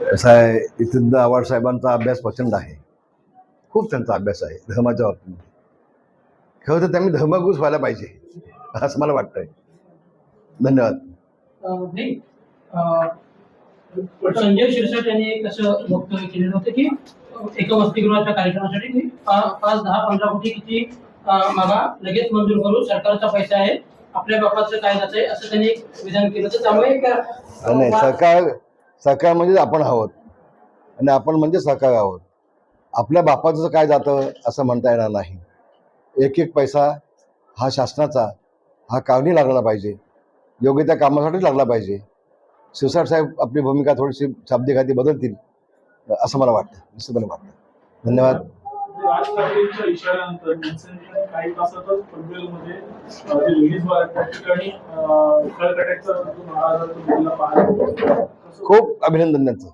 कसं आहे, इथं आव्हाड साहेबांचा अभ्यास प्रचंड आहे. खूप त्यांचा अभ्यास आहे धर्माच्या बाबतीत. खरं तर त्यांनी धर्मगुरूच व्हायला पाहिजे असं मला वाटतंय. धन्यवाद. नाही, संजय शिरसाट यांनी एक असं वक्तव्य केलेलं होतं की एका वसतिगृहाच्या कार्यक्रमासाठी 5-10-15 कोटी किती मागा लगेच मंजूर करू, सरकारचा पैसा आहे, आपल्या बापाचं काय जात आहे असं त्यांनी एक विधान केलं होतं. त्यामुळे नाही, सरकार म्हणजे आपण आहोत आणि आपण म्हणजे सरकार आहोत. आपल्या बापाचं काय जातं असं म्हणता येणार नाही. एक एक पैसा हा शासनाचा, हा कारणी लागला पाहिजे, योग्य त्या कामासाठी लागला पाहिजे. शिरसाट साहेब आपली भूमिका थोडीशी शाब्दिक हाती बदलतील असं मला वाटतं, निश्चितपणे वाटतं. धन्यवाद. राज ठाकरेंच्या इशाऱ्यानंतर मनसेने काही तासातच पनवेलमध्ये जे लेडीज बार त्या ठिकाणी खळखट्याचा पाहायला. खूप अभिनंदन त्यांचं,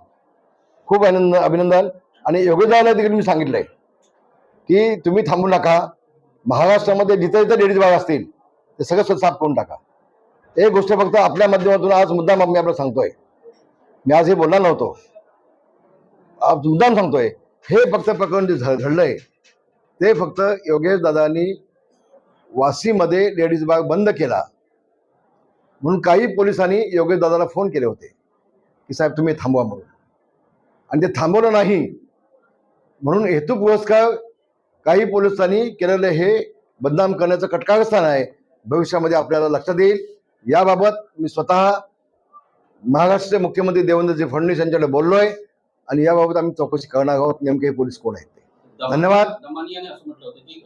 खूप अभिनंदन. आणि योगेशदाला देखील मी सांगितलंय की तुम्ही थांबू नका. महाराष्ट्रामध्ये जिथे जिथे लेडीज बार असतील ते सगळं साफ करून टाका. एक गोष्ट फक्त आपल्या माध्यमातून आज मुद्दाम मी आपल्याला सांगतोय, मी आज हे बोलणार नव्हतो, आज मुद्दाम सांगतोय. हे फक्त प्रकरण जे घडलंय ते फक्त योगेश दादांनी वाशीमध्ये लेडीज बाग बंद केला म्हणून काही पोलिसांनी योगेश दादाला फोन केले होते की साहेब तुम्ही थांबवा म्हणून, आणि ते थांबवलं नाही म्हणून हेतू पुरस्कार काही पोलिसांनी केलेलं हे बदनाम करण्याचं कटकारस्थान आहे. भविष्यामध्ये आपल्याला लक्षात येईल. याबाबत मी स्वतः महाराष्ट्राचे मुख्यमंत्री देवेंद्रजी फडणवीस यांच्याकडे बोललोय आणि याबाबत आम्ही चौकशी करणार आहोत, नेमके हे पोलीस कोण आहेत ते. धन्यवाद. दमानी यांनी असं म्हटलं होतं की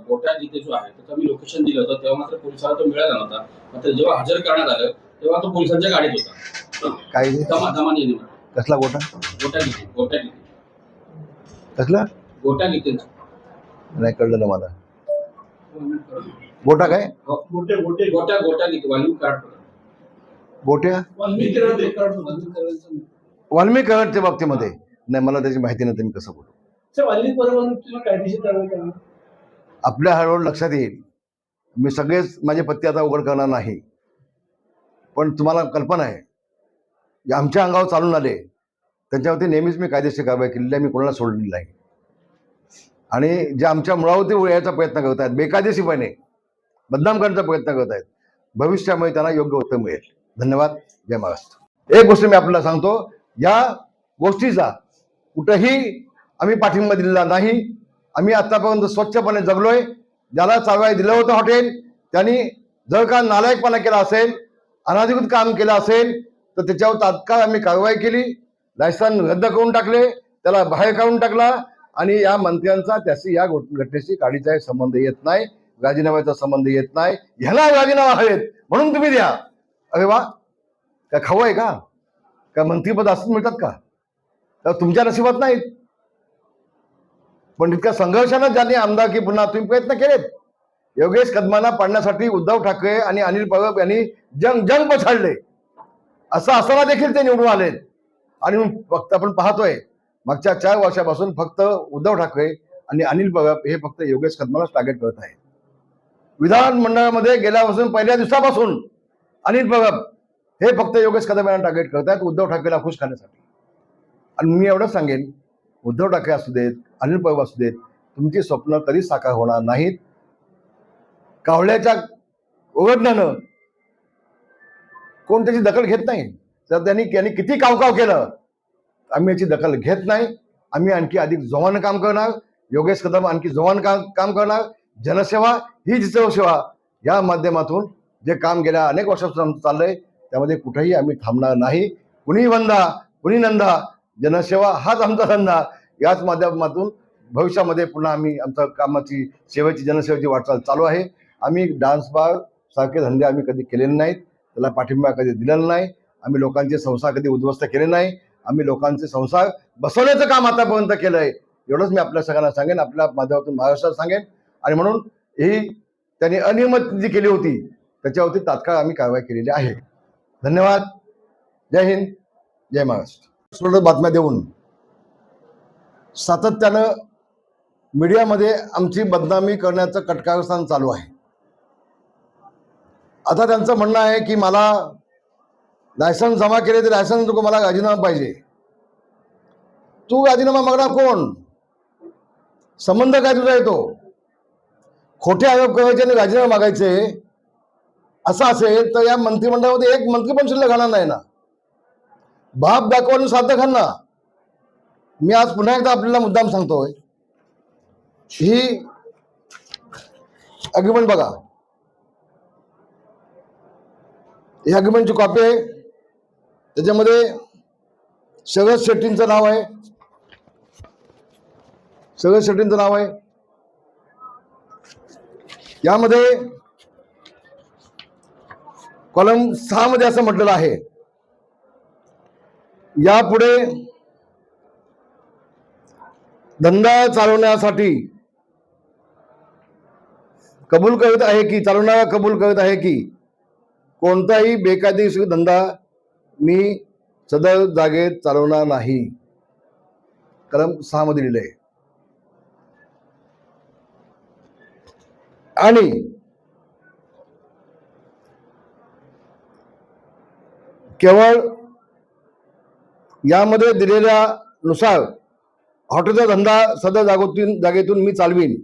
गोटा जिथे जो आहे त्याचं मी लोकेशन दिलं होतं तेव्हा मात्र पोलिसाला तो मिळाला नव्हता. मात्र जेव्हा हजर करण्यात आलं तेव्हा तो पोलिसांच्या गाडीत होता. काय दमानी यांनी कसला गोटा? गोटा गीते कसला गोटा गीते नाही कळलं ना मला. गोटा काय? गोटा गीते वाल्मिक कराड. गोट्या वाल्मिक कराडच्या बाबतीमध्ये नाही, मला त्याची माहिती नाही, मी कसं बोलू. आपल्या हळूहळू लक्षात येईल. मी सगळेच माझे पत्ते आता उघड करणार नाही, पण तुम्हाला कल्पना आहे आमच्या अंगावर चालून आले त्यांच्यावरती नेहमीच मी कायदेशीर कारवाई केलेली आहे. मी कोणाला सोडलेली नाही. आणि जे आमच्या मुळावरती यायचा प्रयत्न करत आहेत, बेकायदेशीरपणे बदनाम करण्याचा प्रयत्न करत आहेत, भविष्यामध्ये त्यांना योग्य उत्तर मिळेल. धन्यवाद. जय महाराष्ट्र. एक गोष्ट मी आपल्याला सांगतो, या गोष्टीचा कुठंही आम्ही पाठिंबा दिलेला नाही. आम्ही आतापर्यंत स्वच्छपणे जगलोय. ज्याला चालवाय दिलं होतं हॉटेल त्यांनी जर का नालायकपणा केला असेल, अनाधिकृत काम केलं असेल तर त्याच्यावर तात्काळ आम्ही कारवाई केली. लायसन रद्द करून टाकले, त्याला बाहेर काढून टाकला. आणि या मंत्र्यांचा त्याशी या घटनेशी काडीचाही संबंध येत नाही, राजीनाम्याचा संबंध येत नाही. ह्याला राजीनामा हवेत म्हणून तुम्ही द्या. अरे वा, काय खाऊ आहे का? काय मंत्रीपद असं मिळतात का? तर तुमच्या नशिबात नाहीत. पण इतक्या संघर्षानं ज्यांनी आमदारकी पुन्हा तुम्ही प्रयत्न केलेत. योगेश कदमांना पाडण्यासाठी उद्धव ठाकरे आणि अनिल परब यांनी जंग पछाडले. असं असताना देखील ते निवडून आले. आणि फक्त आपण पाहतोय मागच्या 4 वर्षापासून फक्त उद्धव ठाकरे आणि अनिल परब हे फक्त योगेश कदमालाच टार्गेट करत आहेत. विधानमंडळामध्ये गेल्यापासून पहिल्या दिवसापासून अनिल परब हे फक्त योगेश कदम यांना टार्गेट करत आहेत उद्धव ठाकरेला खुश करण्यासाठी. आणि मी एवढंच सांगेन, उद्धव ठाकरे असू देत, अनिल परब असू देत, तुमची स्वप्न कधीच साकार होणार नाहीत. कावळ्याच्या ओरडण्यानं कोण त्याची दखल घेत नाही. तर त्यांनी किती कावकाव केलं, आम्ही याची दखल घेत नाही. आम्ही आणखी अधिक जोमानं काम करणार. योगेश कदम आणखी जोमानं काम करणार. जनसेवा ही सेवा या माध्यमातून जे काम गेल्या अनेक वर्षापासून चाललंय त्यामध्ये कुठेही आम्ही थांबणार नाही. कुणी वंदा कुणी नंदा, जनसेवा हाच आमचा धंदा. याच माध्यमातून भविष्यामध्ये पुन्हा आम्ही आमच्या कामाची सेवेची जनसेवेची वाटचाल चालू आहे. आम्ही डान्स बार सारखे धंदे आम्ही कधी केलेले नाहीत, त्याला पाठिंबा कधी दिलेला नाही. आम्ही लोकांचे संसार कधी उद्ध्वस्त केले नाही. आम्ही लोकांचे संसार बसवण्याचं काम आतापर्यंत केलंय. एवढंच मी आपल्या सगळ्यांना सांगेन, आपल्या माध्यमातून महाराष्ट्रात सांगेन. आणि म्हणून ही त्यांनी अनियमित जी केली होती त्याच्यावरती तात्काळ आम्ही कारवाई केलेली आहे. धन्यवाद. जय हिंद, जय महाराष्ट्र. बातम्या देऊन सातत्यानं मीडियामध्ये आमची बदनामी करण्याचं कटकारस्थान चालू आहे. आता त्यांचं म्हणणं आहे की मला लायसन्स जमा केले तर लायसन्स नको, मला राजीनामा पाहिजे. तू राजीनामा मागणार कोण? संबंध काय तुझा येतो? खोटे आरोप करायचे आणि राजीनामा मागायचे असं असेल तर या मंत्रिमंडळामध्ये एक मंत्री पण शिल्लक राहणार नाही ना. बाप दाखवून साध्य खाना. मी आज पुन्हा एकदा आपल्याला मुद्दाम सांगतोय, ही अग्रीमेंट बघा. ही अग्रीमेंटची कॉपी आहे. त्याच्यामध्ये शरद शेट्टींचं नाव आहे. शरद शेट्टींचं नाव आहे. यामध्ये कॉलम 6 मध्ये असं म्हटलेलं आहे, यापुढे धंदा चालवण्यासाठी कबूल करत आहे की चालवणारा कबूल करत आहे की कोणताही बेकायदेशीर धंदा मी सदर जागेत चालवणार नाही. कलम 6 मध्ये लिहिलंय. आणि केवळ यामध्ये दिलेल्या नुसार हॉटेलचा धंदा सदर जागेतून मी चालवीन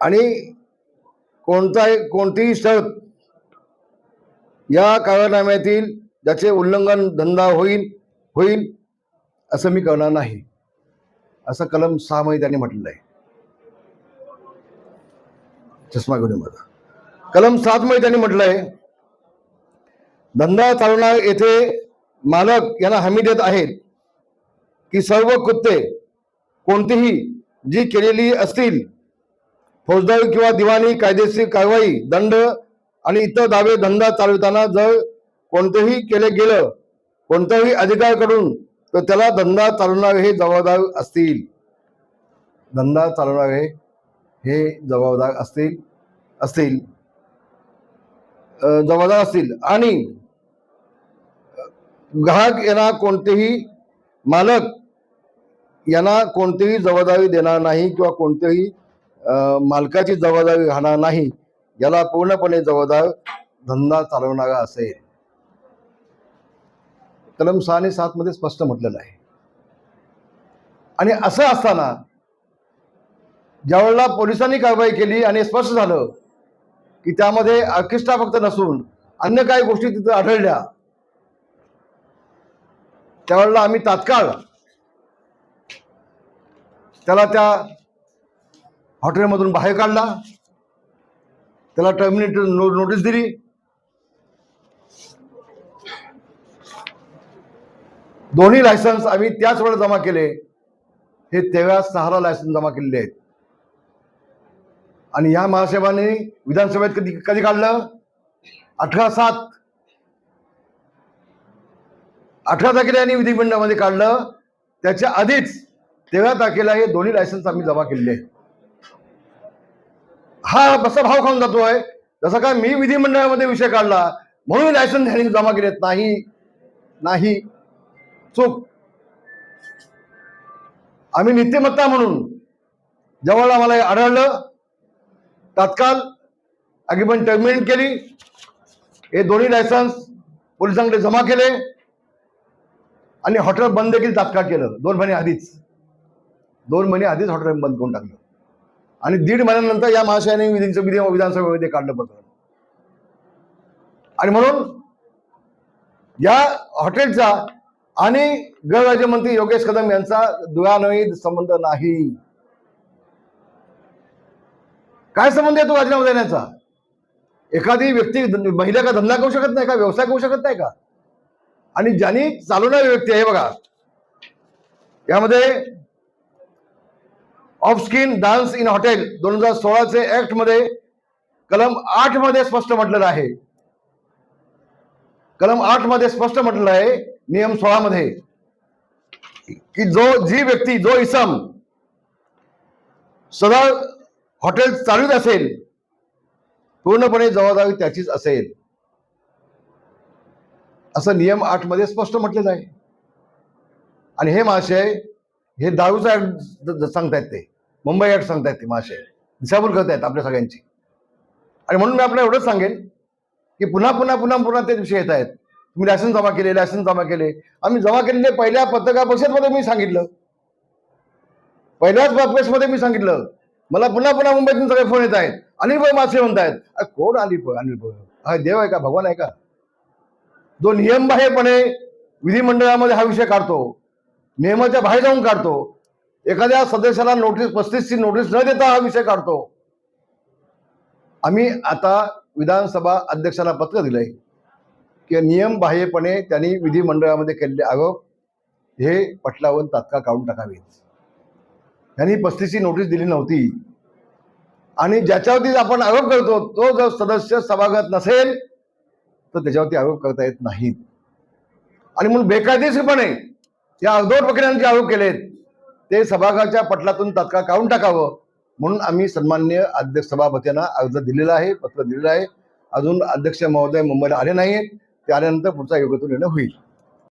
आणि कोणतीही शर्त या करारनाम्यातील ज्याचे उल्लंघन धंदा होईल असं मी करणार नाही, असं कलम 6 मध्ये त्यांनी म्हटलेलं आहे. चष्मा घेऊन माझा. कलम 7 मध्ये त्यांनी म्हटलंय, धंदा चालवणार येथे मालक यांना हमी देत आहेत की सर्व कृत्ये कोणतीही जी केलेली असतील, फौजदारी किंवा दिवाणी कायदेशीर कारवाई, दंड आणि इतर दावे धंदा चालवताना जर कोणतेही केले गेलं कोणत्याही अधिकाऱ्याकडून तर त्याला धंदा चालवणारे हे जबाबदार असतील. धंदा चालवणारे हे जबाबदार असतील आणि ग्राहक यांना कोणतेही मालक यांना कोणतीही जबाबदारी देणार नाही किंवा कोणतेही मालकाची जबाबदारी राहणार नाही. याला पूर्णपणे जबाबदार धंदा चालवणारा असेल. कलम 6 आणि 7 मध्ये स्पष्ट म्हटलेलं आहे. आणि असं असताना ज्यावेळेला पोलिसांनी कारवाई केली आणि स्पष्ट झालं की त्यामध्ये ऑर्केस्ट्रा फक्त नसून अन्य काही गोष्टी तिथे आढळल्या, त्यावेळेला आम्ही तात्काळ त्याला त्या हॉटेलमधून बाहेर काढला, त्याला टर्मिनेट नोटीस दिली. दोन्ही लायसन्स आम्ही त्याच वेळेला जमा केले. हे 13 लायसन्स जमा केलेले आहेत. आणि या महासाहेबांनी विधानसभेत कधी काढलं? 18/7 18 तारखेला यांनी विधिमंडळामध्ये काढलं. त्याच्या आधीच 13 तारखेला हे दोन्ही लायसन्स आम्ही जमा केलेले आहेत. हा बसा भाव खाऊन जातोय जसं काय मी विधिमंडळामध्ये विषय काढला म्हणून लायसन्स ह्यांनी जमा केलेत. नाही, चूक. आम्ही नीतिमत्ता म्हणून जेव्हा आम्हाला आढळलं तात्काळ अग्रीमेंट टर्मिनेट केली. हे दोन्ही लायसन्स पोलिसांकडे जमा केले आणि हॉटेल बंद देखील तात्काळ केलं. 2 महिने आधीच हॉटेल बंद करून टाकलं. आणि 1.5 महिन्यानंतर या महाशयाने विधानसभेमध्ये काढलं प्रकरण. आणि म्हणून या हॉटेलचा आणि गृहराज्यमंत्री योगेश कदम यांचा दुरान्वयी संबंध नाही. काय संबंध आहे तो राजीनामा देण्याचा? एखादी व्यक्ती महिला का धंदा करू शकत नाही का? व्यवसाय करू शकत नाही का? आणि ज्यांनी चालवणारी व्यक्ती आहे बघा, यामध्ये of skin dance in hotel 2016 act मध्ये कलम 8 मध्ये स्पष्ट म्हटलेलं आहे. कलम 8 मध्ये स्पष्ट म्हटलेलं आहे नियम 16 मध्ये की जी व्यक्ती जो इसम सदा हॉटेल चालवित असेल पूर्णपणे जबाबदारी त्याचीच असेल, असं नियम 8 मध्ये स्पष्ट म्हटलेलं आहे. आणि हे महाशय हे दारूचा ऍक्ट सांगतायत, ते मुंबई ऍक्ट सांगतायत, ते महाशय दिशाभूल करतायत आपल्या सगळ्यांची. आणि म्हणून मी आपल्याला एवढंच सांगेन की पुन्हा ते विषय येत आहेत. तुम्ही लायसन्स जमा केले. आम्ही जमा केलेले पहिल्या पत्रकार परिषदेमध्ये मी सांगितलं, पहिल्याच प्रेसमध्ये मी सांगितलं. मला पुन्हा पुन्हा मुंबईतून सगळे फोन येत आहेत, अनिल भाऊ मासे म्हणतायत. कोण अनिल भाऊ? हा देव आहे का, भगवान आहे का, जो नियमबाह्यपणे विधिमंडळामध्ये हा विषय काढतो, नियमाच्या बाहेर जाऊन काढतो, एखाद्या सदस्याला नोटीस 35ची नोटीस न देता हा विषय काढतो. आम्ही आता विधानसभा अध्यक्षाला पत्र दिलंय की नियमबाह्यपणे त्यांनी विधिमंडळामध्ये केलेले आरोप हे पटलावर तात्काळ काढून टाकावेत. त्यांनी 35ची नोटीस दिली नव्हती आणि ज्याच्यावरती आपण आरोप करतो तो जर सदस्य सभागृहात नसेल तर त्याच्यावरती आरोप करता येत नाहीत. आणि म्हणून बेकायदेशीरपणे या अर्धवट वकिलांचे आरोप केलेत ते सभागृहाच्या पटलातून तात्काळ काढून टाकावं म्हणून आम्ही सन्माननीय अध्यक्ष सभापतींना अर्ज दिलेला आहे, पत्र दिलेलं आहे. अजून अध्यक्ष महोदय मुंबईला आले नाहीत, ते आल्यानंतर पुढचा योग्य तो निर्णय होईल.